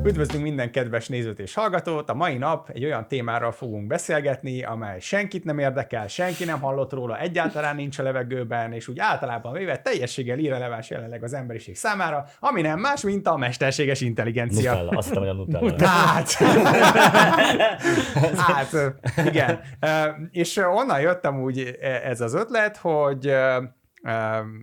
Üdvözlünk minden kedves nézőt és hallgatót! A mai nap egy olyan témáról fogunk beszélgetni, amely senkit nem érdekel, senki nem hallott róla, egyáltalán nincs a levegőben, és úgy általában véve teljességgel irreleváns jelenleg az emberiség számára, ami nem más, mint a mesterséges intelligencia. Nutella, azt hittem, hogy a Nutella. Hát, igen. És onnan jöttem úgy ez az ötlet, hogy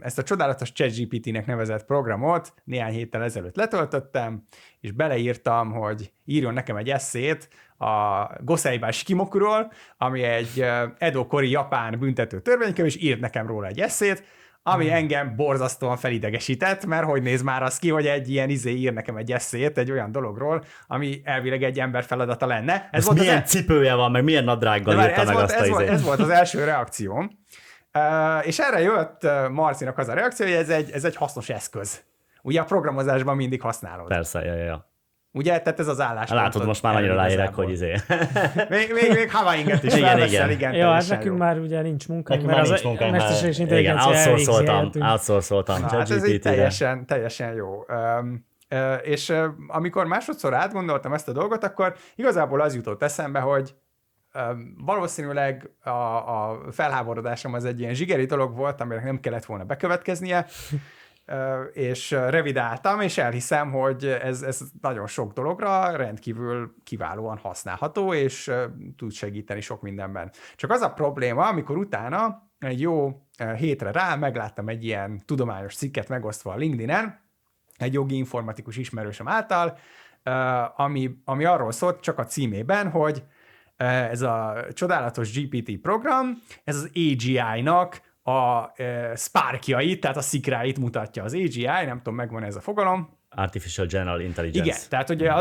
ezt a csodálatos ChatGPT-nek nevezett programot néhány héttel ezelőtt letöltöttem, és beleírtam, hogy írjon nekem egy esszét a Goseiba Shikimokuról, ami egy Edo-kori japán büntető törvénykönyv, és írt nekem róla egy esszét, ami engem borzasztóan felidegesített, mert hogy néz már az ki, hogy egy ilyen ír nekem egy esszét egy olyan dologról, ami elvileg egy ember feladata lenne. Ez volt milyen cipője van, meg milyen nadrággal írta meg azt a ez volt az első reakcióm. És erre jött Marcinak az a reakció, hogy ez egy hasznos eszköz. Ugye a programozásban mindig használod. Persze, ja. Ugye? Tehát ez az álláspont. Látod, most már annyira ráérek, hogy még Havainget is felveszel, igen. Jó, hát nekünk már ugye nincs munkánk, mert az mesterséges intelligencia outsourcoltam. Hát ez így teljesen jó. És amikor másodszor átgondoltam ezt a dolgot, akkor igazából az jutott eszembe, hogy valószínűleg a felháborodásom az egy ilyen zsigeri dolog volt, amire nem kellett volna bekövetkeznie, és revidáltam, és elhiszem, hogy ez nagyon sok dologra rendkívül kiválóan használható, és tud segíteni sok mindenben. Csak az a probléma, amikor utána egy jó hétre rá megláttam egy ilyen tudományos cikket megosztva a LinkedIn-en, egy jogi informatikus ismerősöm által, ami arról szólt csak a címében, hogy ez a csodálatos GPT program, ez az AGI-nak a sparkjait, tehát a szikráit mutatja. Az AGI, nem tudom, megvan ez a fogalom. Artificial General Intelligence. Igen, tehát ugye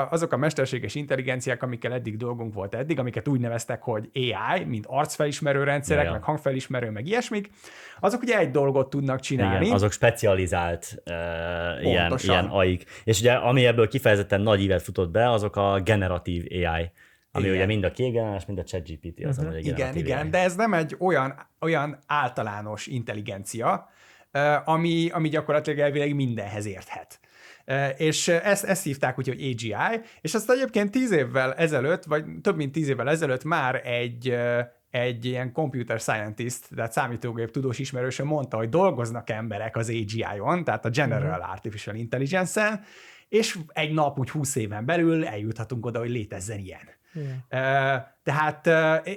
azok a mesterséges intelligenciák, amikkel eddig dolgunk volt amiket úgy neveztek, hogy AI, mint arcfelismerő rendszerek, meg hangfelismerő, meg ilyesmik, azok ugye egy dolgot tudnak csinálni. Igen, azok specializált ilyen AI-k. És ugye ami ebből kifejezetten nagy ívet futott be, azok a generatív AI. Ami ugye mind a képgenerálás, mind a ChatGPT az, hogy igen, de ez nem egy olyan általános intelligencia, ami gyakorlatilag elvileg mindenhez érthet. És ezt hívták úgy, hogy AGI, és azt egyébként 10 évvel ezelőtt, vagy több mint 10 évvel ezelőtt már egy ilyen computer scientist, tehát számítógép tudós ismerősöm mondta, hogy dolgoznak emberek az AGI-on, tehát a General Artificial Intelligence-en, és egy nap úgy 20 éven belül eljuthatunk oda, hogy létezzen ilyen. Tehát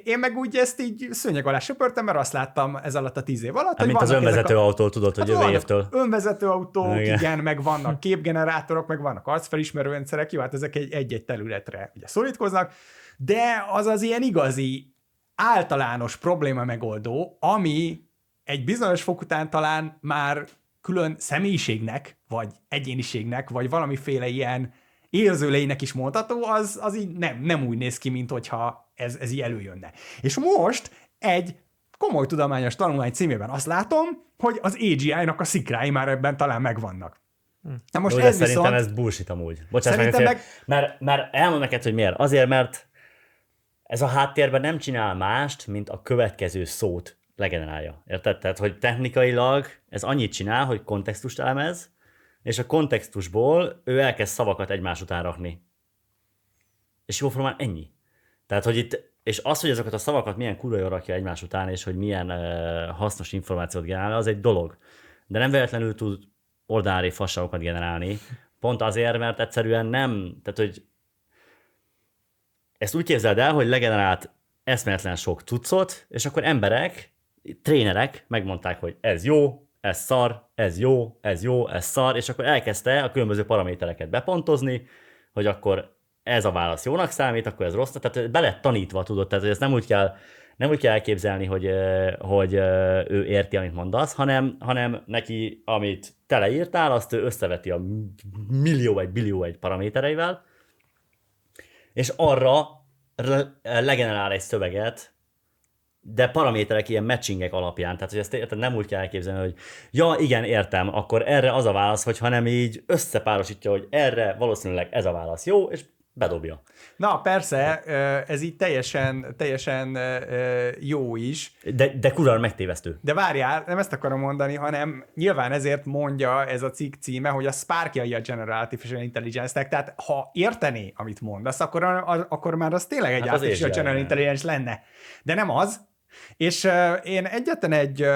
én meg úgy ezt így szőnyeg alá söpörtem, mert azt láttam ez alatt a 10 év alatt, hogy mint az önvezető autó, tudod, hogy jövő évtől. Önvezető autók, igen, meg vannak képgenerátorok, meg vannak arcfelismerő rendszerek, jó, hát ezek egy-egy területre ugye szorítkoznak, de az ilyen igazi általános probléma megoldó, ami egy bizonyos fok után talán már külön személyiségnek, vagy egyéniségnek, vagy valamiféle ilyen érző lénynek is mondható, az így nem úgy néz ki, mint hogyha ez így előjönne. És most egy komoly tudományos tanulmány címében azt látom, hogy az AGI-nak a szikrái már ebben talán megvannak. Na most ez szerintem ez bullshit amúgy. Bocsánat, mert elmondom neked, hogy miért. Azért, mert ez a háttérben nem csinál mást, mint a következő szót legenerálja. Érted? Tehát, hogy technikailag ez annyit csinál, hogy kontextust elemez, és a kontextusból ő elkezd szavakat egymás után rakni. És jóformán ennyi. Tehát, hogy itt, és az, hogy ezeket a szavakat milyen kurva jól rakja egymás után, és hogy milyen hasznos információt generál, az egy dolog. De nem véletlenül tud ordinári fasságokat generálni. Pont azért, mert egyszerűen nem, tehát, hogy ezt úgy képzeld el, hogy legenerált eszméletlen sok cuccot, és akkor emberek, trénerek megmondták, hogy ez jó, ez szar, ez jó, ez jó, ez szar, és akkor elkezdte a különböző paramétereket bepontozni, hogy akkor ez a válasz jónak számít, akkor ez rossz, tehát be lett tanítva, tudod, tehát hogy ezt nem úgy kell elképzelni, hogy ő érti, amit mondasz, hanem neki, amit te leírtál, azt ő összeveti a millió vagy billió egy paramétereivel, és arra legenerál egy szöveget de paraméterek ilyen matchingek alapján, tehát hogy ezt nem úgy kell elképzelni, hogy ja, igen, értem, akkor erre az a válasz, hanem így összepárosítja, hogy erre valószínűleg ez a válasz jó, és bedobja. Na, persze, ez így teljesen jó is. De kurva megtévesztő. De várjál, nem ezt akarom mondani, hanem nyilván ezért mondja ez a cikk címe, hogy a Spark-jai a General Artificial Intelligence-nek, tehát ha értené, amit mondasz, akkor már az tényleg egy Artificial General Intelligence lenne. De nem az. És én egyetlen egy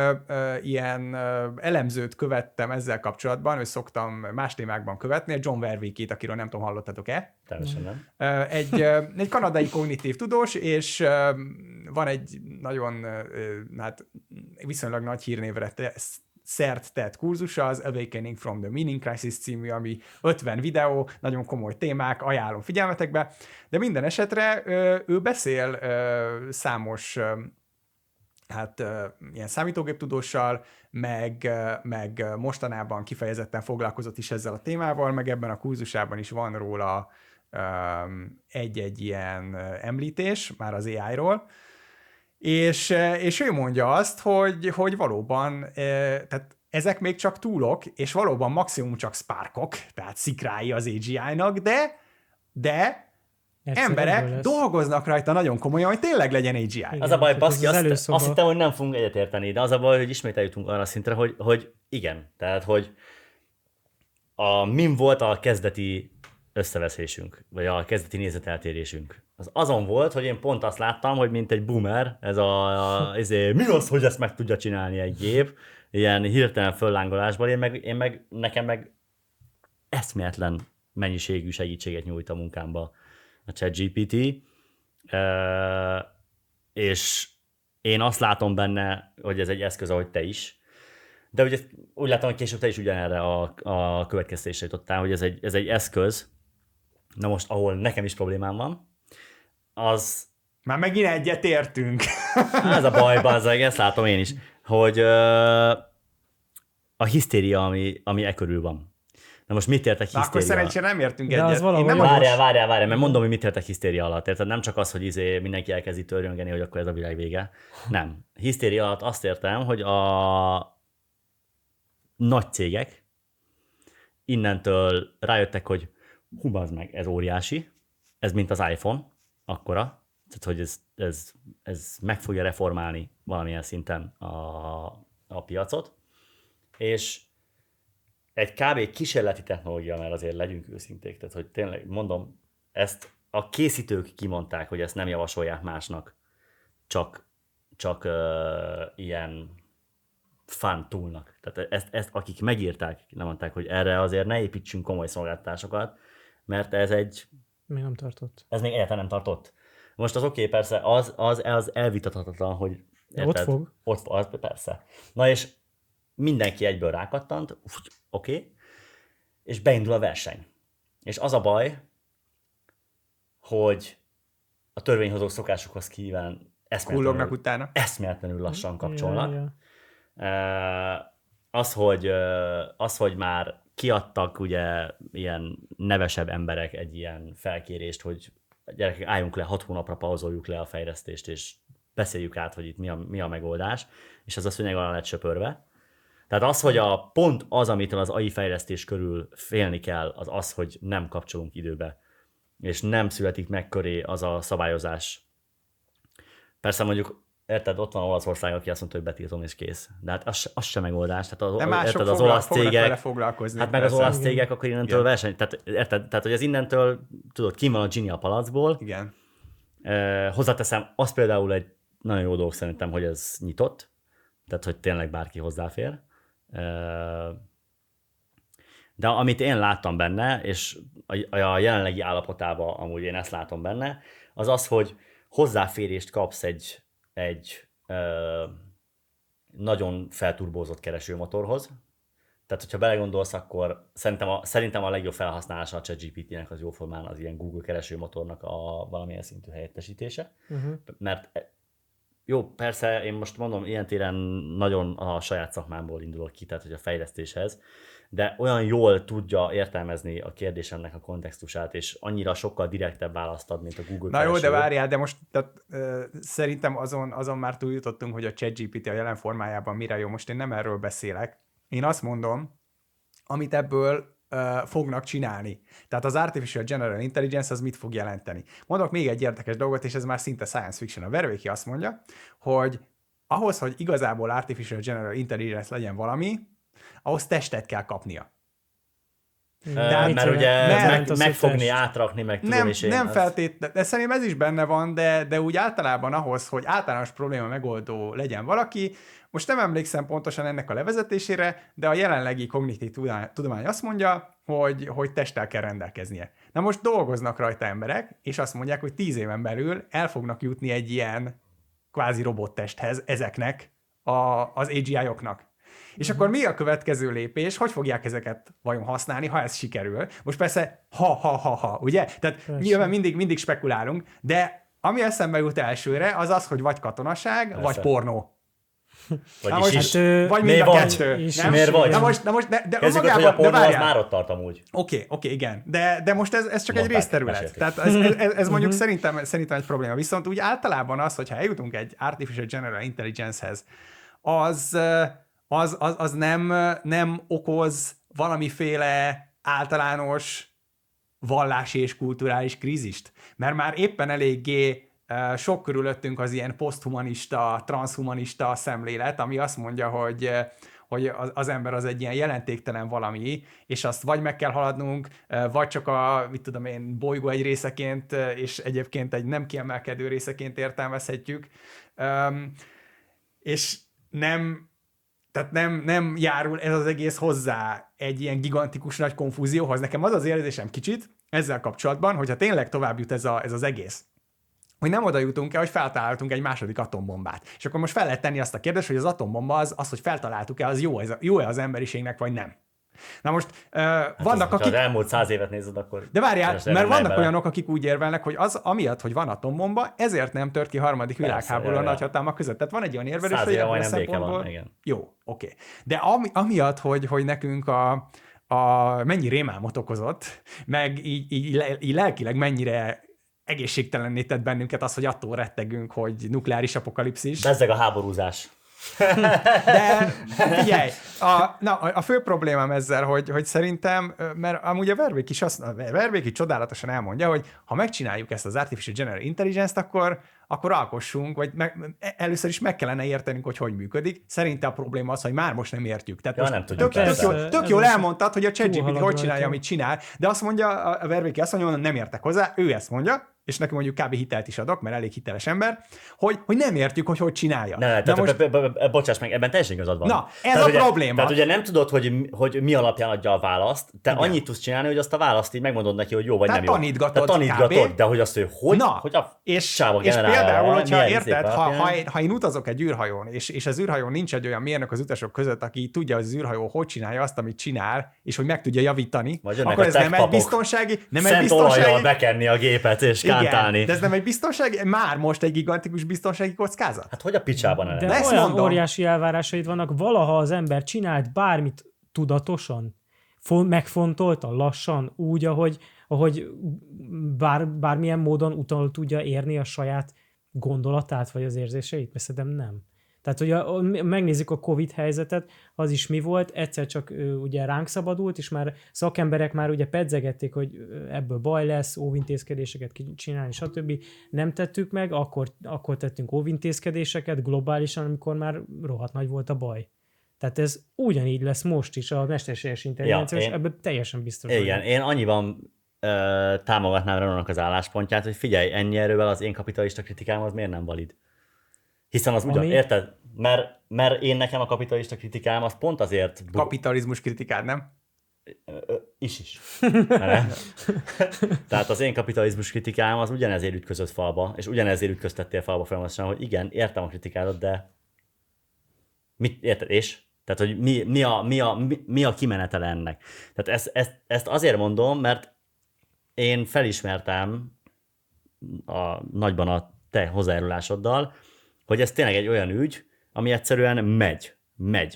ilyen elemzőt követtem ezzel kapcsolatban, hogy szoktam más témákban követni, a John Verweekit, akiről nem tudom, hallottatok-e? Természetesen nem. Egy kanadai kognitív tudós, és van egy nagyon, viszonylag nagy hírnévre szert tett kurzusa, az Awakening from the Meaning Crisis című, ami 50 videó, nagyon komoly témák, ajánlom figyelmetekbe, de minden esetre ő beszél számos ilyen számítógéptudóssal, meg mostanában kifejezetten foglalkozott is ezzel a témával, meg ebben a kurzusában is van róla egy-egy ilyen említés, már az AI-ról, és ő mondja azt, hogy valóban, tehát ezek még csak túlok, és valóban maximum csak sparkok, tehát szikrái az AGI-nak, de emberek dolgoznak rajta nagyon komolyan, hogy tényleg legyen AGI. Igen, az a baj, baszki, azt hittem, hogy nem fogunk egyetérteni, de az a baj, hogy ismét eljutunk arra szintre, hogy igen. Tehát, hogy min volt a kezdeti összeveszésünk, vagy a kezdeti nézeteltérésünk. Az azon volt, hogy én pont azt láttam, hogy mint egy boomer, mi az, hogy ezt meg tudja csinálni egy gép, ilyen hirtelen föllángolásból, nekem meg eszméletlen mennyiségű segítséget nyújt a munkámba a ChatGPT, és én azt látom benne, hogy ez egy eszköz, ahogy te is, de ugye úgy látom, hogy később te is ugyanerre a következtésre jutottál, hogy ez egy eszköz, na most, ahol nekem is problémám van, az... Már megint egyet értünk. Ez a baj, bazzeg, ezt látom én is, hogy a hisztéria, ami e körül van. Na most mit értek hisztéria? Akkor szerencsére nem értünk de egyet. Várjál, mert mondom, hogy mit értek hisztéria alatt. Érted? Nem csak az, hogy mindenki elkezdi törjöngeni, hogy akkor ez a világ vége. Nem. Hisztéria alatt azt értem, hogy a nagy cégek innentől rájöttek, hogy bazd meg, ez óriási, ez mint az iPhone, akkora, tehát hogy ez meg fogja reformálni valamilyen szinten a piacot, és egy kb. Kísérleti technológia, mert azért legyünk őszinték, tehát hogy tényleg mondom, ezt a készítők kimondták, hogy ezt nem javasolják másnak, csak ilyen fun toolnak. Tehát ezt akik megírták, nem mondták, hogy erre azért ne építsünk komoly szolgáltatásokat, mert ez még nem tartott. Ez még egyáltalán nem tartott. Most az oké, persze, az elvitathatatlan, hogy... Érted? Ott fog. Az persze. Na és mindenki egyből rákattant, oké, és beindul a verseny. És az a baj, hogy a törvényhozók szokásukhoz kíván eszméletlenül lassan kapcsolnak. Az, hogy már kiadtak ugye ilyen nevesebb emberek egy ilyen felkérést, hogy gyerekek, álljunk le, 6 hónapra pauzoljuk le a fejlesztést, és beszéljük át, hogy itt mi a megoldás, és ez a szőnyeg alá lett söpörve. Tehát az, hogy pont az, amitől az AI fejlesztés körül félni kell, az, hogy nem kapcsolunk időbe, és nem születik meg köré az a szabályozás. Persze mondjuk, érted, ott van Olaszország, aki azt mondta, hogy betiltom és kész. De hát az sem megoldás. Tehát az olasz cégek, hát meg az olasz cégek, akkor innentől verseny. Tehát, hogy ez innentől, tudod, ki van a Gini a palacból. Igen. Hozzáteszem, az például egy nagyon jó dolog szerintem, hogy ez nyitott. Tehát, hogy tényleg bárki hozzáfér. De amit én láttam benne, és a jelenlegi állapotában amúgy én ezt látom benne, az, hogy hozzáférést kapsz egy nagyon felturbózott keresőmotorhoz. Tehát, hogyha belegondolsz, akkor szerintem a legjobb felhasználása a ChatGPT-nek az jóformán az ilyen Google keresőmotornak a valamilyen szintű helyettesítése. Mert jó, persze, én most mondom, ilyen téren nagyon a saját szakmámból indulok ki, tehát hogy a fejlesztéshez, de olyan jól tudja értelmezni a kérdésemnek a kontextusát, és annyira sokkal direktebb választ ad, mint a Google kereső. Na jó, de várjál, de most szerintem azon már túljutottunk, hogy a ChatGPT a jelen formájában mire jó. Most én nem erről beszélek. Én azt mondom, amit ebből fognak csinálni. Tehát az Artificial General Intelligence az mit fog jelenteni? Mondok még egy érdekes dolgot, és ez már szinte science fiction. A Vervéki azt mondja, hogy ahhoz, hogy igazából Artificial General Intelligence legyen valami, ahhoz testet kell kapnia. Mert ugye megfogni, átrakni, meg tudom is én. Nem feltétlenül, de szerintem ez is benne van, de úgy általában ahhoz, hogy általános probléma megoldó legyen valaki, most nem emlékszem pontosan ennek a levezetésére, de a jelenlegi kognitív tudomány azt mondja, hogy testtel kell rendelkeznie. Na most dolgoznak rajta emberek, és azt mondják, hogy 10 éven belül el fognak jutni egy ilyen kvázi robottesthez ezeknek az AGI-oknak. És akkor mi a következő lépés? Hogy fogják ezeket vajon használni, ha ez sikerül? Most persze, ugye? Tehát nyilván mindig spekulálunk, de ami eszembe jut elsőre, az, hogy vagy katonaság, persze, vagy pornó. Vagy mind a kettő. Miért vagy? Na most, de kezdjük, hogy a pornó az már ott tart amúgy. Oké, igen. De most ez csak egy részterület. Tehát ez mondjuk szerintem egy probléma. Viszont úgy általában az, hogyha eljutunk egy Artificial General Intelligence-hez, az nem okoz valamiféle általános vallási és kulturális krízist. Mert már éppen eléggé sok körülöttünk az ilyen poszthumanista, transhumanista szemlélet, ami azt mondja, hogy az ember az egy ilyen jelentéktelen valami, és azt vagy meg kell haladnunk, vagy csak bolygó egy részeként, és egyébként egy nem kiemelkedő részeként értelmezhetjük. És nem járul ez az egész hozzá egy ilyen gigantikus nagy konfúzióhoz. Nekem az érzésem kicsit ezzel kapcsolatban, hogyha tényleg tovább jut ez az egész, hogy nem oda jutunk el, hogy feltaláltunk egy második atombombát. És akkor most fel lehet tenni azt a kérdést, hogy az atombomba az hogy feltaláltuk-e, az jó-e az emberiségnek, vagy nem. Na most vannak, akik... Ha az elmúlt 100 évet nézed, akkor... De várjál, mert vannak olyanok, akik úgy érvelnek, hogy az amiatt, hogy van atombomba, ezért nem tört ki harmadik világháború a nagyhatalmak között. Tehát van egy olyan érvelés, hogy ebből a szempontból... Jó, oké. De amiatt, hogy nekünk mennyi rémálmot okozott, meg így lelkileg mennyire egészségtelenné tett bennünket az, hogy attól rettegünk, hogy nukleáris apokalipszis. Bezzeg a háborúzás. De figyelj, a fő problémám ezzel, hogy szerintem, mert amúgy a Vervéki csodálatosan elmondja, hogy ha megcsináljuk ezt az Artificial General Intelligence-t, akkor alkossunk, vagy először is meg kellene értenünk, hogy működik. Szerintem a probléma az, hogy már most nem értjük. Tehát nem tök jól elmondtad, hogy a ChatGPT hogy csinálja, amit csinál, de azt mondja, a Vervéki azt mondja, hogy nem értek hozzá, ő ezt mondja, és neki mondjuk kb. Hitelt is adok, mert elég hiteles ember, hogy nem értjük, hogy csinálja. Bocsáss meg, ebben teljesen igazad van. Na, ez a probléma. Tehát ugye nem tudod, hogy mi alapján adja a választ, te annyit tudsz csinálni, hogy azt a választ így megmondod neki, hogy jó vagy nem jó. Tanítgatod, de hogy azt ő hogy a sáva generálja. És például, hogyha érted, ha én utazok egy űrhajón, és az űrhajón nincs egy olyan mérnök az utasok között, aki tudja, hogy az űrhajó hogy csinálja azt, amit csinál, és hogy meg tudja javítani, akkor ez nem egy biztonsági... Szent olajjal bekenni a gépet, és kántálni. Igen, de ez nem egy biztonsági, már most egy gigantikus biztonsági kockázat? Hát hogy a picsában el? De olyan óriási elvárásaid vannak, valaha az ember csinált bármit tudatosan, megfontoltan, lassan, úgy, ahogy bármilyen módon utol tudja érni a saját gondolatát, vagy az érzéseit? Mert szerintem nem. Tehát, hogy megnézzük a Covid helyzetet, az is mi volt, egyszer csak ugye ránk szabadult, és már szakemberek már ugye pedzegették, hogy ebből baj lesz, óvintézkedéseket csinálni, stb. Nem tettük meg, akkor tettünk óvintézkedéseket globálisan, amikor már rohadt nagy volt a baj. Tehát ez ugyanígy lesz most is a mesterséges intelligencia, és ebben teljesen biztos vagyok. Igen, én annyiban támogatnám Renónak az álláspontját, hogy figyelj, ennyi erővel az én kapitalista kritikám az miért nem valid? Hiszen az ugyan, érted? Mert én nekem a kapitalista kritikám az pont azért... Kapitalizmus kritikád, nem? Is. Tehát az én kapitalizmus kritikám az ugyanezért ütközött falba, és ugyanezért ütköztettél falba folyamatosan, hogy igen, értem a kritikádat, de érted? És? Tehát, hogy mi a kimenetele ennek? Tehát ezt azért mondom, mert én felismertem nagyban a te hozzájárulásoddal, hogy ez tényleg egy olyan ügy, ami egyszerűen megy,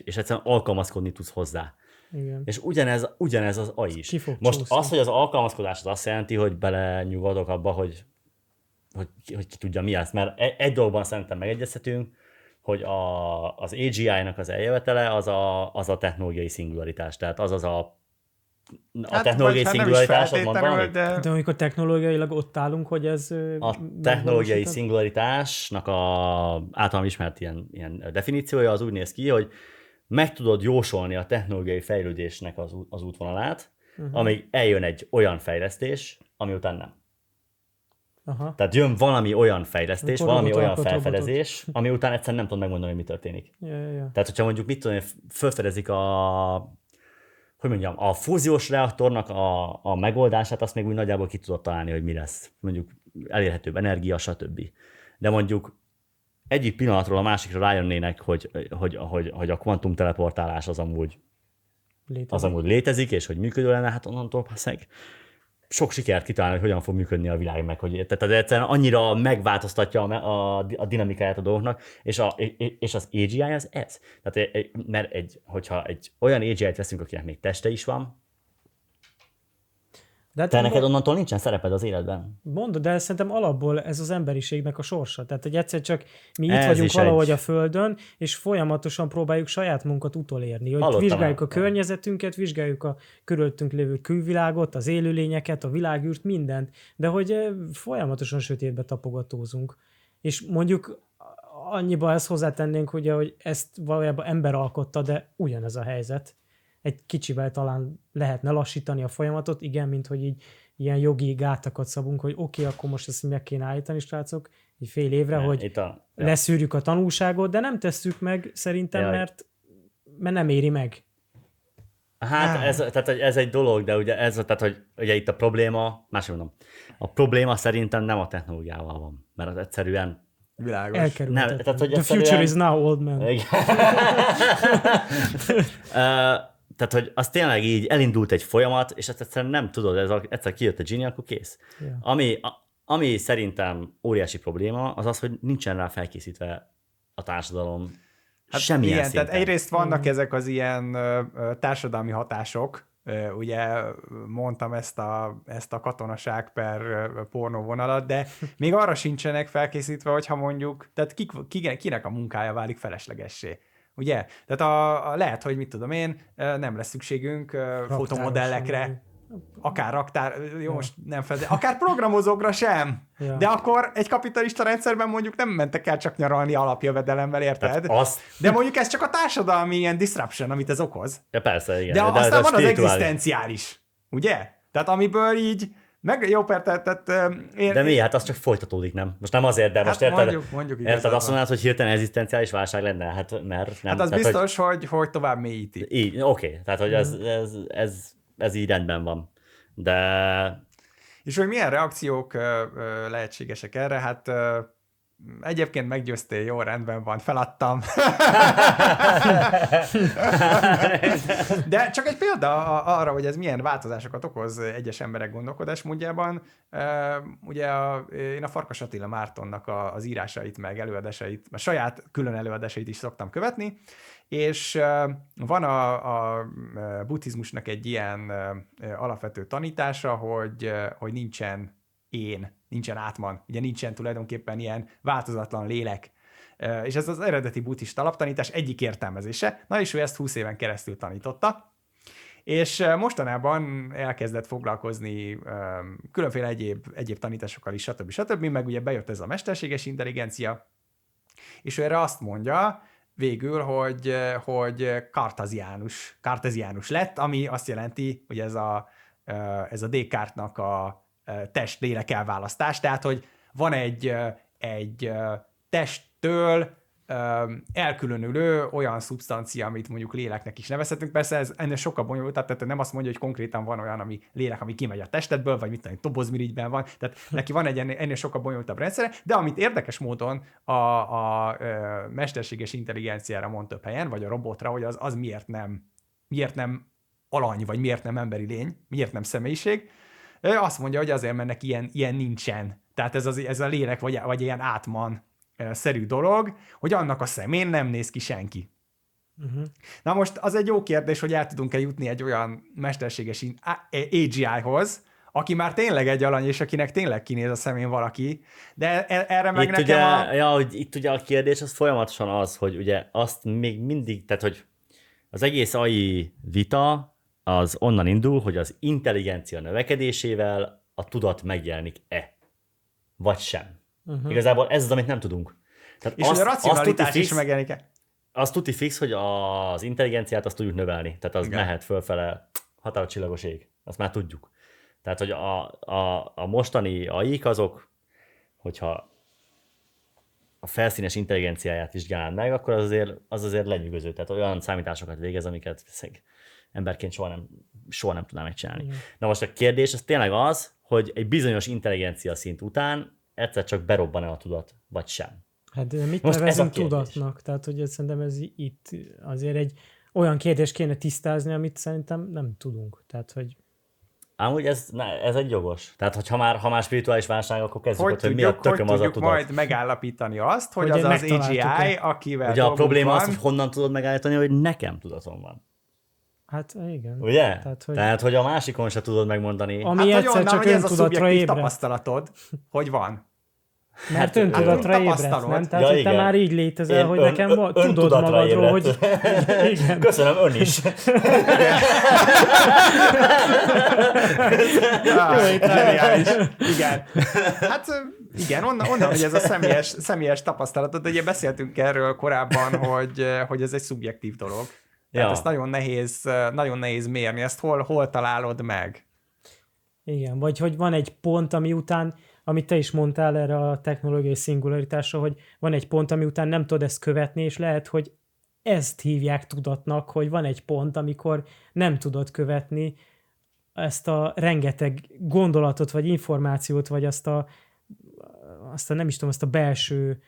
és egyszerűen alkalmazkodni tudsz hozzá. Igen. És ugyanez az AI is. Most csúszni. az, hogy az alkalmazkodás az azt jelenti, hogy belenyugodok abba, hogy ki tudja mi az. Mert egy dologban szerintem megegyezhetünk, hogy az AGI-nak az eljövetele az a technológiai szingularitás. Tehát az a technológiai szingularitás az mond valamit? De amikor technológiailag ott állunk, hogy ez... A technológiai szingularitásnak általam ismert ilyen definíciója az úgy néz ki, hogy meg tudod jósolni a technológiai fejlődésnek az útvonalát, amíg eljön egy olyan fejlesztés, ami után nem. Aha. Tehát jön valami olyan fejlesztés, valami olyan felfedezés, ami után egyszerűen nem tudom megmondani, hogy mi történik. Ja. Tehát, hogyha mondjuk mit tudom, felfedezik a fúziós reaktornak a megoldását, azt még úgy nagyjából ki tudod találni, hogy mi lesz. Mondjuk elérhetőbb energia, stb. De mondjuk egyik pillanatról a másikra rájönnének, hogy a kvantum teleportálás az amúgy létezik, és hogy működő lenne, hát onnantól passzeg. Sok sikert kitalálni, hogy hogyan fog működni a világ, meg hogy tehát egyszerűen annyira megváltoztatja a dinamikáját a dolgoknak, és az AGI az ez. Tehát, mert hogyha egy olyan AGI-t veszünk, akinek még teste is van, de neked onnantól nincsen szereped az életben. Mondod, de szerintem alapból ez az emberiségnek a sorsa. Tehát, hogy egyszer csak mi itt vagyunk valahogy a Földön, és folyamatosan próbáljuk saját munkat utolérni. Hogy vizsgáljuk a környezetünket, vizsgáljuk a körülöttünk lévő külvilágot, az élőlényeket, a világűrt, mindent, de hogy folyamatosan sötétbe tapogatózunk. És mondjuk annyiba ezt hozzátennénk, ugye, hogy ezt valójában ember alkotta, de ugyanez a helyzet. Egy kicsivel talán lehetne lassítani a folyamatot, igen, mint hogy így ilyen jogi gátakat szabunk, hogy oké, akkor most ezt meg kéne állítani, srácok, egy fél évre, hogy leszűrjük a tanulságot, de nem tesszük meg szerintem, mert nem éri meg. Hát ez egy dolog, de ugye ugye itt a probléma, máshogy mondom, a probléma szerintem nem a technológiával van, mert az egyszerűen világos. The future is now, old man. Tehát, hogy az tényleg így elindult egy folyamat, és ezt egyszerűen nem tudod, egyszer kijött a Gini, akkor kész. Yeah. Ami szerintem óriási probléma, az, hogy nincsen rá felkészítve a társadalom semmilyen szinten. Tehát egyrészt vannak ezek az ilyen társadalmi hatások, ugye mondtam ezt a katonaság per pornó vonalat, de még arra sincsenek felkészítve, hogyha mondjuk, tehát kinek a munkája válik feleslegessé. Ugye? Tehát lehet, hogy mit tudom én, nem lesz szükségünk fotomodellekre, akár most nem akár programozókra sem. Ja. De akkor egy kapitalista rendszerben mondjuk nem mentek el csak nyaralni alapjövedelemmel, érted? De mondjuk ez csak a társadalmi ilyen disruption, amit ez okoz. Ja, persze, igen. De aztán van az egzisztenciális, ugye? Tehát amiből így jó, de mi? Hát az csak folytatódik, nem? Most nem azért, de most érted? Mondjuk érted, azt mondanád, hogy hirtelen egzisztenciális válság lenne? Hát mert nem. Hát az tehát, biztos, hogy tovább mélyíti. Így, oké. Tehát, hogy ez így rendben van. De... És hogy milyen reakciók lehetségesek erre? Hát egyébként meggyőztél, jó, rendben van, feladtam. De csak egy példa arra, hogy ez milyen változásokat okoz egyes emberek gondolkodásmódjában. Ugye én a Farkas Attila Mártonnak az írásait, meg előadásait, a saját külön előadásait is szoktam követni, és van a buddhizmusnak egy ilyen alapvető tanítása, hogy nincsen átman, ugye nincsen tulajdonképpen ilyen változatlan lélek. És ez az eredeti buddhista alaptanítás egyik értelmezése. Na és ő ezt 20 éven keresztül tanította. És mostanában elkezdett foglalkozni különféle egyéb tanításokkal is, stb. Meg ugye bejött ez a mesterséges intelligencia, és ő erre azt mondja végül, hogy karteziánus lett, ami azt jelenti, hogy ez a Descartes-nak a test-lélek elválasztás, tehát, hogy van egy testtől elkülönülő olyan szubstancia, amit mondjuk léleknek is nevezhetünk. Persze ez ennél sokkal bonyolultabb, tehát nem azt mondja, hogy konkrétan van olyan ami lélek, ami kimegy a testedből, vagy mit tudom, tobozmirigyben van, tehát neki van egy ennél sokkal bonyolultabb rendszere, de amit érdekes módon a mesterséges intelligenciára mond több helyen, vagy a robotra, hogy az miért nem alany, vagy miért nem emberi lény, miért nem személyiség, azt mondja, hogy azért, mert neki ilyen nincsen. Tehát ez a lélek, vagy ilyen átman szerű dolog, hogy annak a szemén nem néz ki senki. Na most az egy jó kérdés, hogy el tudunk-e jutni egy olyan mesterséges AGI-hoz, aki már tényleg egy alany, és akinek tényleg kinéz a szemén valaki, de erre meg itt nekem ugye, hogy itt ugye a kérdés az folyamatosan az, hogy ugye azt még mindig, tehát hogy az egész AI vita az onnan indul, hogy az intelligencia növekedésével a tudat megjelenik-e, vagy sem. Igazából ez az, amit nem tudunk. Tehát és hogy a racionalitás is megjelenik-e? Az tuti fix, hogy az intelligenciát azt tudjuk növelni, tehát az mehet fölfele határcsillagos ég, azt már tudjuk. Tehát, hogy a mostani AI-k azok, hogyha a felszínes intelligenciáját vizsgálnád meg, akkor az azért lenyűgöző. Tehát olyan számításokat végez, amiket emberként soha nem tudnám megcsinálni. Igen. Na most a kérdés az tényleg az, hogy egy bizonyos intelligencia szint után egyszer csak berobban-e a tudat, vagy sem. Hát mit most nevezünk tudatnak? Tehát, hogy szerintem ez itt azért egy olyan kérdés kéne tisztázni, amit szerintem nem tudunk. Tehát, hogy amúgy ez egy jogos. Tehát, ha már spirituális válság, akkor kezdjük hogy mi a tököm az a tudat. Majd megállapítani azt, hogy az az AGI, akivel ugye a probléma az, hogy honnan tudod megállítani, hogy nekem tudatom van. Hát igen. Ugye? Tehát, hogy a másikon se tudod megmondani. Ami hát, egyszer csak öntudatra ébred. Tapasztalatod, hogy van. Mert öntudatra ébredsz, nem? Tehát, hogy te már így létezel, hogy nekem tudod magadról, hogy... Igen. Köszönöm, ön is. Zseniális. Igen. Hát igen, onnan, hogy ez a személyes tapasztalatod, ugye beszéltünk erről korábban, hogy ez egy szubjektív dolog. Tehát ezt nagyon nehéz mérni, ezt hol találod meg. Igen, vagy hogy van egy pont, ami után, amit te is mondtál erre a technológiai szingularitásra, hogy van egy pont, ami után nem tudod ezt követni, és lehet, hogy ezt hívják tudatnak, hogy van egy pont, amikor nem tudod követni ezt a rengeteg gondolatot, vagy információt, vagy azt a nem is tudom, azt a belső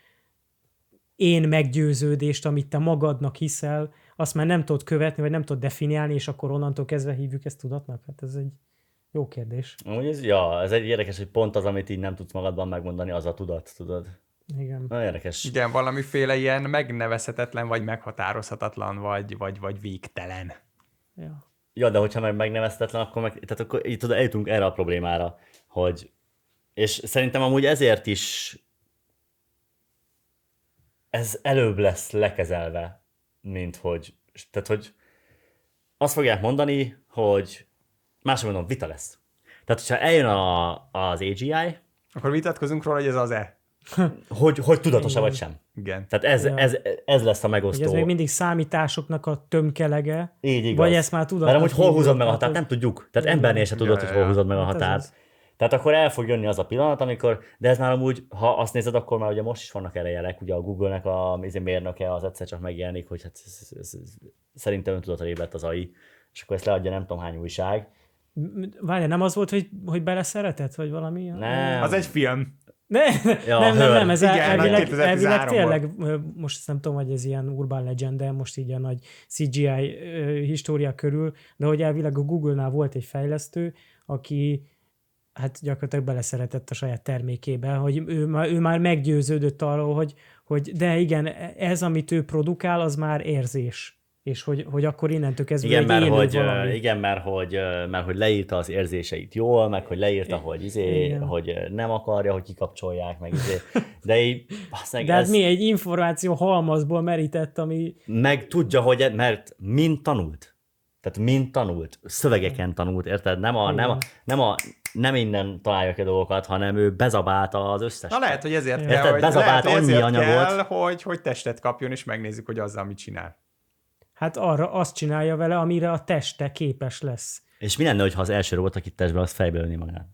én meggyőződést, amit te magadnak hiszel, azt már nem tudod követni, vagy nem tudod definiálni, és akkor onnantól kezdve hívjuk ezt tudatnak? Hát ez egy jó kérdés. Ez egy érdekes, hogy pont az, amit így nem tudsz magadban megmondani, az a tudat, tudod? Igen. Nagyon érdekes. Igen, valamiféle ilyen megnevezhetetlen, vagy meghatározhatatlan, vagy végtelen. Ja, de hogyha megnevezhetetlen, tehát akkor így tudod, eljutunk erre a problémára, hogy és szerintem amúgy ezért is ez előbb lesz lekezelve, mint hogy, tehát hogy azt fogják mondani, hogy máshogy mondom, vita lesz. Tehát, hogyha eljön az AGI, akkor vitatkozunk róla, hogy ez az-e. hogy tudatos-e vagy sem. Igen. Tehát ez lesz a megosztó. Ez még mindig számításoknak a tömkelege. Így igaz. Vagy ezt már tudod. Mert amúgy hol húzod meg a határt, nem tudjuk. Tehát embernél se tudod, hogy hol húzod meg a határt. Tehát akkor el fog jönni az a pillanat, amikor, de ez már amúgy, ha azt nézed, akkor már ugye most is vannak erre jelek, ugye a Google-nek a mérnöke az egyszer csak megjelenik, hogy hát szerintem öntudatra ébredt az AI, és akkor ezt leadja nem tudom hány újság. Várjál, nem az volt, hogy beleszeretett, vagy valami? Nem. Az egy film. Nem, ez elvileg tényleg, most ezt nem tudom, hogy ez ilyen urban legend, de most így a nagy CGI história körül, de hogy elvileg a Google-nál volt egy fejlesztő, aki hát gyakorlatilag beleszeretett a saját termékébe, hogy ő már meggyőződött arról, hogy de igen, ez, amit ő produkál, az már érzés. És hogy akkor innentől kezdve igen, egy élő valami. Igen, mert hogy leírta az érzéseit jól, meg hogy leírta, hogy nem akarja, hogy kikapcsolják, meg de így... De hát mi egy információ halmazból merített, ami... Meg tudja, hogy mert mind tanult. Tehát mind tanult. Szövegeken tanult, érted? Nem innen találja ki a dolgokat, hanem ő bezabálta az összes. Na lehet, hogy ezért kell, hogy testet kapjon, és megnézzük, hogy azzal mit csinál. Hát arra azt csinálja vele, amire a teste képes lesz. És mi lenne, ha az első robot, akit testbe, az fejbe ölni magát?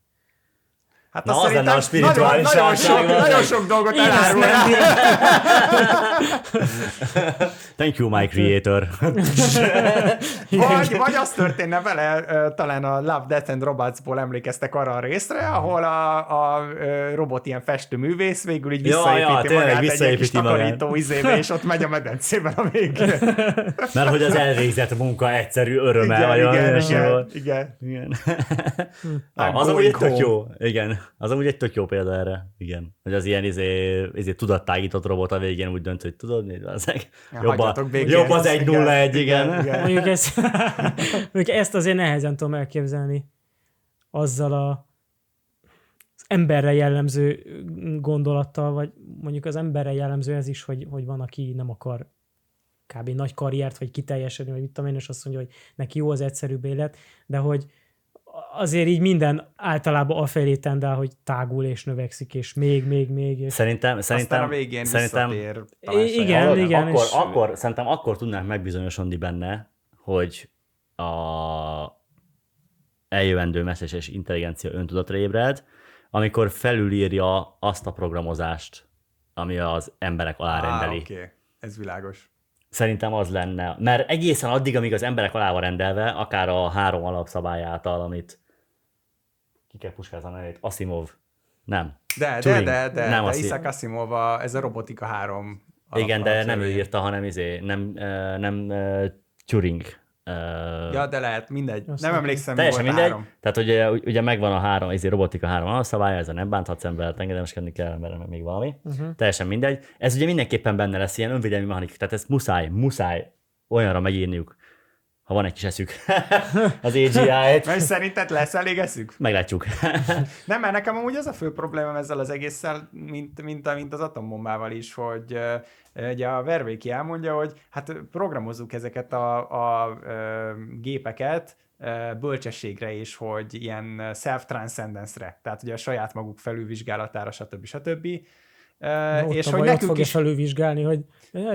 Hát na, az lenne a spirituális nagyon sok dolgot elárul. Thank you, my creator. vagy az történne vele, talán a Love, Death and Robotsból emlékeztek arra a részre, ahol a robot ilyen festőművész végül így visszaépíti magát egy kis takarító izébe, és ott megy a medencében a végén. Mert hogy az elvégzett munka egyszerű öröme. Igen. Az amúgy tök jó. Igen. Az amúgy egy tök jó példa erre, igen. Hogy az ilyen tudattágított robot a végén úgy dönt, hogy tudod, jobb az 1-0-1, igen. Mondjuk ezt azért nehezen tudom elképzelni azzal az emberre jellemző gondolattal, vagy mondjuk az emberre jellemző ez is, hogy van, aki nem akar kb. Nagy karriert, vagy kiteljesedni, vagy mit tudom én, és azt mondja, hogy neki jó az egyszerűbb élet, de hogy azért így minden általában afelé tendál, hogy tágul és növekszik, és még. És... Szerintem a végén visszatér. Igen. Szerintem akkor tudnánk megbizonyosodni benne, hogy a eljövendő mesterséges intelligencia öntudatra ébred, amikor felülírja azt a programozást, ami az emberek alárendeli. Oké. Ez világos. Szerintem az lenne, mert egészen addig, amíg az emberek alá van rendelve, akár a 3 alapszabály által, amit ki kell puskázni a nevét, Asimov. Nem. De Isaac Asimov, ez a robotika 3 igen, de nem ő írta, hanem nem Turing. Ja, de lehet, mindegy. Nem emlékszem, teljesen mindegy. 3. Tehát ugye megvan a 3, robotika 3 alapszabálya, ez a nem bánthatsz embert, engedelmeskedni kell, mert még valami. Teljesen mindegy. Ez ugye mindenképpen benne lesz ilyen önvédelmi mechanika, tehát ezt muszáj olyanra megírniuk, ha van egy kis eszük az AGI-t. Mert szerinted lesz elég eszük? Meglátjuk. Nem, mert nekem amúgy az a fő problémám ezzel az egésszel, mint az atombombával is, hogy ugye a Vervéki elmondja, hogy hát programozzuk ezeket a gépeket bölcsességre is, hogy ilyen self-transcendence-re, tehát ugye a saját maguk felülvizsgálatára, stb. És hogy nekünk fogja is felülvizsgálni, hogy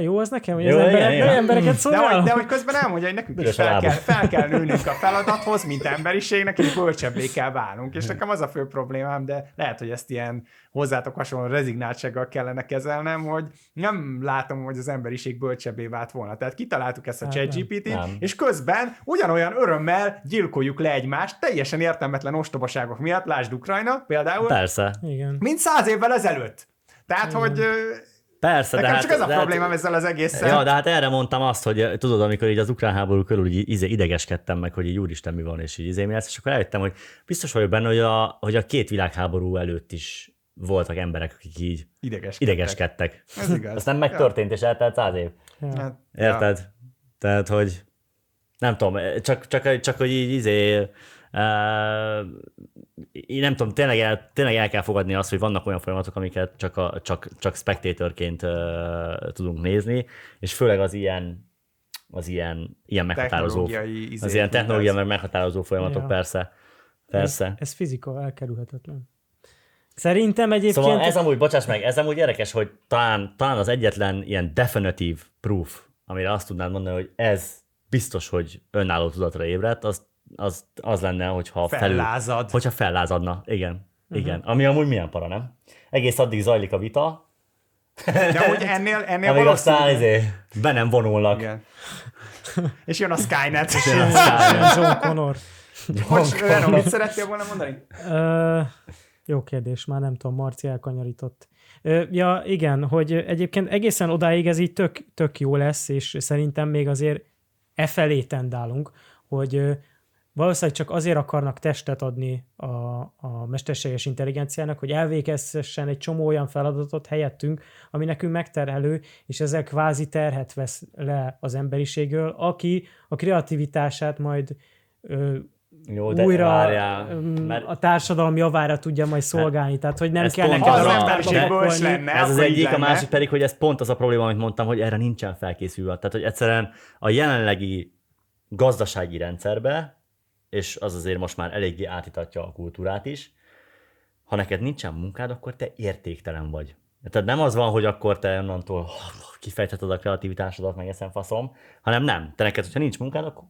jó az nekem, hogy az embereket szolgál. De hogy közben elmondja, hogy nekünk is fel kell nőnünk a feladathoz, mint emberiségnek, és bölcsebbé kell válnunk. És nekem az a fő problémám, de lehet, hogy ezt ilyen hozzátok hasonló rezignáltsággal kellene kezelnem, hogy nem látom, hogy az emberiség bölcsebbé vált volna. Tehát kitaláltuk ezt a ChatGPT-t, és közben ugyanolyan örömmel gyilkoljuk le egymást, teljesen értelmetlen ostobaságok miatt, lásd Ukrajna például, persze. Mint 100 évvel ezelőtt. Tehát, hogy persze, nekem csak ez a problémám ezzel az egészen. Ja, de hát erre mondtam azt, hogy tudod, amikor így az ukrán háború körül így idegeskedtem meg, hogy így úristen mi van, és így mi lesz, és akkor eljöttem, hogy biztos vagyok benne, hogy a 2 világháború előtt is voltak emberek, akik így idegeskedtek. Ez igaz. Aztán megtörtént, és eltelt 100 év. Ja. Érted? Ja. Tehát, hogy nem tudom, csak hogy így én nem tudom, tényleg el kell fogadni azt, hogy vannak olyan folyamatok, amiket csak spectatorként tudunk nézni, és főleg az ilyen meghatározó, az ilyen technológia meg meghatározó folyamatok, persze. Ez fizika, elkerülhetetlen. Szerintem egyébként... Szóval ez amúgy érdekes, hogy talán az egyetlen ilyen definitive proof, amire azt tudnád mondani, hogy ez biztos, hogy önálló tudatra ébredt, az lenne, hogyha fellázadna. Igen. Igen. Ami amúgy milyen para, nem? Egész addig zajlik a vita. De úgy ennél amíg aztán be nem vonulnak. Igen. És jön a Skynet. John Connor. Mit szerettél volna mondani? Jó kérdés, már nem tudom, Marci elkanyarított. Ja, igen, hogy egyébként egészen odáig ez így tök jó lesz, és szerintem még azért felé tendálunk, hogy valószínűleg csak azért akarnak testet adni a mesterséges intelligenciának, hogy elvégezhessen egy csomó olyan feladatot helyettünk, ami nekünk megterhelő, és ezzel kvázi terhet vesz le az emberiségről, aki a kreativitását majd újra a társadalom javára tudja majd szolgálni, tehát hogy nem kell neki az emberiségből lenne. Ez az egyik, a másik pedig, hogy ez pont az a probléma, amit mondtam, hogy erre nincsen felkészülve. Tehát, hogy egyszerűen a jelenlegi gazdasági rendszerbe, és az azért most már eléggé átítatja a kultúrát is, ha neked nincsen munkád, akkor te értéktelen vagy. Tehát nem az van, hogy akkor te onnantól kifejtheted a kreativitásodat, meg eszem faszom, hanem nem. Te neked, hogyha nincs munkád, akkor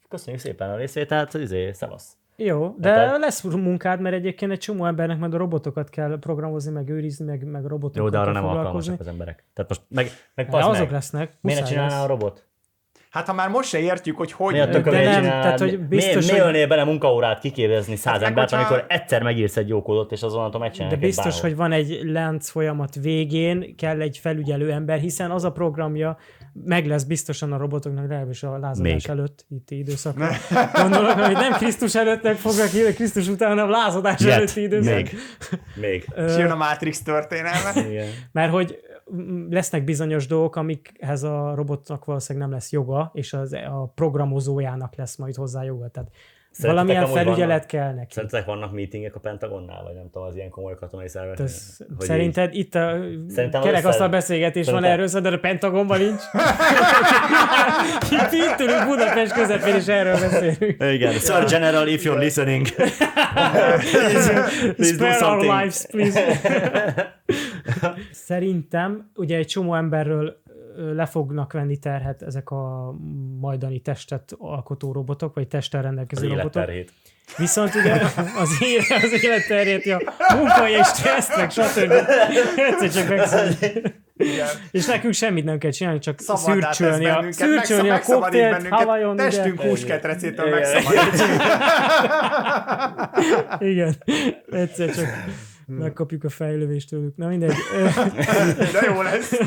köszönjük szépen a részvételt, szevasz. Jó, de lesz munkád, mert egyébként egy csomó embernek majd a robotokat kell programozni, meg őrizni, meg robotokkal. Jó, de arra nem alkalmasak az emberek. Tehát most meg azok lesznek. Miért ne csinálná a robot? Hát ha már most se értjük, hogy mi ölnél bele munkaórát kiképezni 100 embert, amikor egyszer megírsz egy jó kódot, és azonnantól megcsinálják. De biztos, hogy van egy lánc folyamat végén, kell egy felügyelő ember, hiszen az a programja, meg lesz biztosan a robotoknak legalábbis a lázadás előtt, itt időszakban. Gondolok, hogy nem Krisztus előttnek fognak hívni, Krisztus után, hanem lázadás előtti időszak. Még. És jön a Matrix történelme. Igen. Mert hogy lesznek bizonyos dolgok, amikhez a robotnak valószínűleg nem lesz joga, és a programozójának lesz majd hozzá joga. Tehát valamilyen felügyelet kell neki. Szerintetek vannak meetingek a Pentagonnál, vagy nem tudom, az ilyen komoly katonai szervek? Szerinted itt a kerekasztal beszélgetés van erről, de a Pentagonban nincs. Itt ülünk Budapest közepén, és erről beszélünk. Igen. Sir General, if you're listening. Please do our lives, please. Szerintem ugye egy csomó emberről le fognak venni terhet ezek a majdani testet alkotó robotok, vagy testtel rendelkező robotok. Életterhét. Viszont ugye az életterhét, a munkai és tesztek, stb. Egyszer csak megszűnik. És nekünk semmit nem kell csinálni, csak szürcsölni a koktélt, havajon. Testünk húsketrecétől megszabadít. Igen, egyszer csak megkapjuk a fejlövést tőlük. Na mindegy. De jó lesz.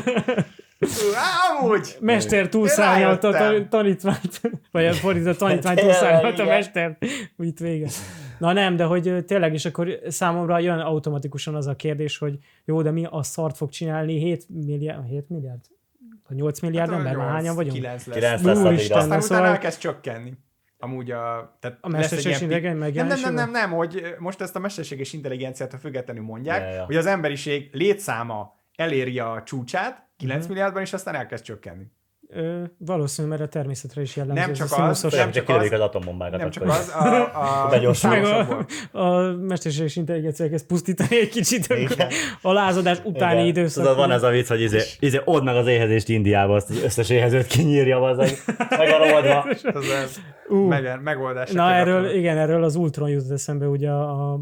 Amúgy! Mester túlszárnyalta a tanítványt, vagy fordítva a tanítványt túlszárnyalta a mester. Úgy vége. Na nem, de hogy tényleg, és akkor számomra jön automatikusan az a kérdés, hogy jó, de mi a szart fog csinálni 7 milliárd? Vagy 8 milliárd ember? Már hányan vagyunk? 9 lesz. 9 lesz. Aztán utána elkezd csökkenni. Amúgy a mesterséges intelligencia nem, hogy most ezt a mesterséges intelligenciától függetlenül mondják, hogy az emberiség létszáma eléri a csúcsát 9 milliárdban, és aztán elkezd csökkenni. Valószínűleg, mert a természetre is jellemző. Nem csak az atombombákat. Nem csak az, a mesterséges intelligencia kezd pusztítani egy kicsit a lázadás utáni időszak. Tudod, van ez a vicc, hogy old meg az éhezést Indiába, azt az összes éhezőt kinyírja, az meg a romadva. Megoldás. Na erről az Ultron jutott eszembe, ugye a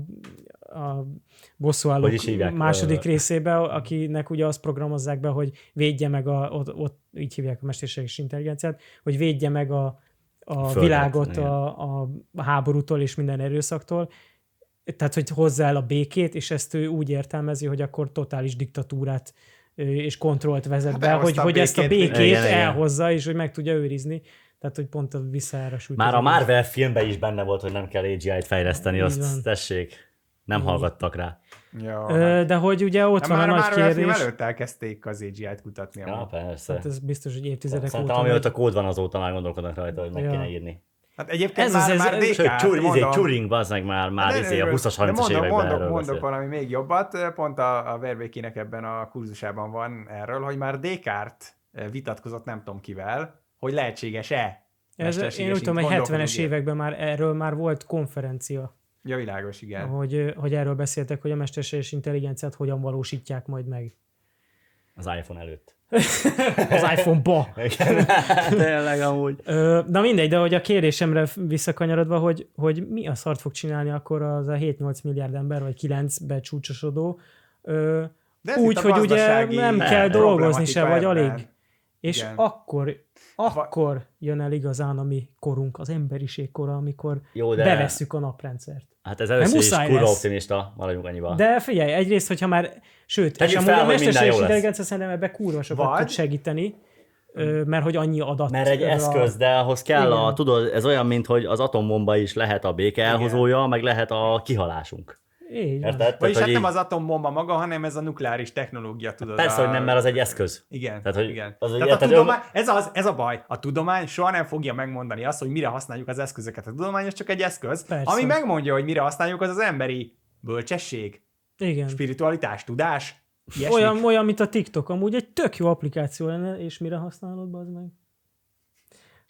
bosszúállók második részébe, akinek ugye azt programozzák be, hogy védje meg ott így hívják a mesterséges intelligenciát, hogy védje meg a világot a háborútól és minden erőszaktól. Tehát, hogy hozzá el a békét, és ezt ő úgy értelmezi, hogy akkor totális diktatúrát és kontrollt vezet be, hogy ezt a békét elhozza, és hogy meg tudja őrizni. Tehát, hogy pont vissza erre sújt. Már a Marvel filmben is benne volt, hogy nem kell AGI-t fejleszteni, azt tessék. Nem hallgattak rá. Ja, de hogy ugye ott van a nagy kérdés. Már előtt elkezdték az AGI-t kutatni. Ja, persze. Hát ez biztos, hogy évtizedek óta. Szerintem amióta kód van, azóta már gondolkodnak rajta, hogy meg kéne írni. Hát egyébként már Descartes, Turing, bazdmeg már a 20-as-30-as években mondok valami még jobbat, pont a Verbékinek ebben a kurzusában van erről, hogy már Descartes vitatkozott nem tudom kivel, hogy lehetséges-e. Én úgy tudom, hogy 70-es években erről már volt konferencia. Ja, világos, igen. Hogy erről beszéltek, hogy a mesterséges intelligenciát hogyan valósítják majd meg. Az iPhone előtt. Az iPhone-ba. Tényleg amúgy. Na mindegy, de hogy a kérdésemre visszakanyarodva, hogy mi a szart fog csinálni akkor az a 7-8 milliárd ember, vagy 9 csúcsosodó, úgy, hogy ugye nem kell dolgozni se, vagy alig. És igen. akkor jön el igazán a mi korunk, az emberiség kora, amikor bevesszük a naprendszert. Hát ez először is kurva optimista, maradjunk annyiban. De figyelj, egyrészt, hogyha már, sőt, és amúgy a mesterséges intelligencia szerintem ebbe kurva sokat tud segíteni, mert hogy annyi adat. Mert egy eszköz, de ahhoz kell tudod, ez olyan, mint hogy az atombomba is lehet a béke elhozója, meg lehet a kihalásunk. Vagyis hát nem az atombomba maga, hanem ez a nukleáris technológia, tudod. Persze, hogy nem, mert az egy eszköz. Igen. Tehát, hogy igen. Tehát a tudomány, ez a baj. A tudomány soha nem fogja megmondani azt, hogy mire használjuk az eszközöket. A tudomány az csak egy eszköz. Persze. Ami megmondja, hogy mire használjuk, az az emberi bölcsesség, igen. Spiritualitás, tudás. Olyan, mint a TikTok. Amúgy egy tök jó applikáció lenne, és mire használod, az meg?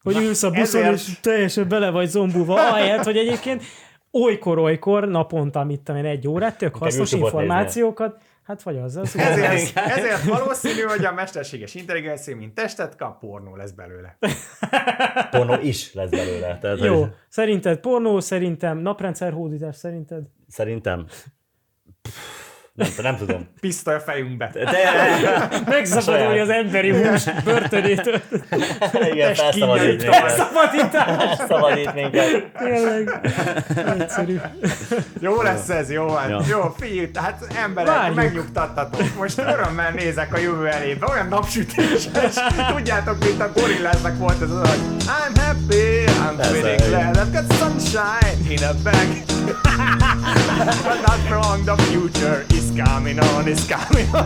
Hogy ülsz a buszon, és teljesen bele vagy zombulva. Ahelyett, hogy egyébként olykor, naponta, mit tudom én, 1 órát, tök hasznos információkat, hát vagy azzal. Ezért valószínű, hogy a mesterséges intelligencia, mint testet kap, pornó lesz belőle. Pornó is lesz belőle. Tehát, jó, hogy... szerinted pornó, szerintem naprendszerhódítás, szerinted? Szerintem Nem tudom. Pisztoly a fejünkbe. Megszabadulni az emberi hús börtönétől. Igen, felszabadít minket. Szabadít minket. Tényleg. Egyszerű. Jó lesz ez, jó van. Ja. Jó, figyelj, tehát emberek, Várjuk. megnyugtattatok. Most örömmel nézek a jövő elébe, olyan napsütéses. Tudjátok, mint a gorilláznak volt ez az, hogy I'm happy, I'm feeling glad, I've got sunshine in a bag. But not wrong, the future is coming on, is coming on.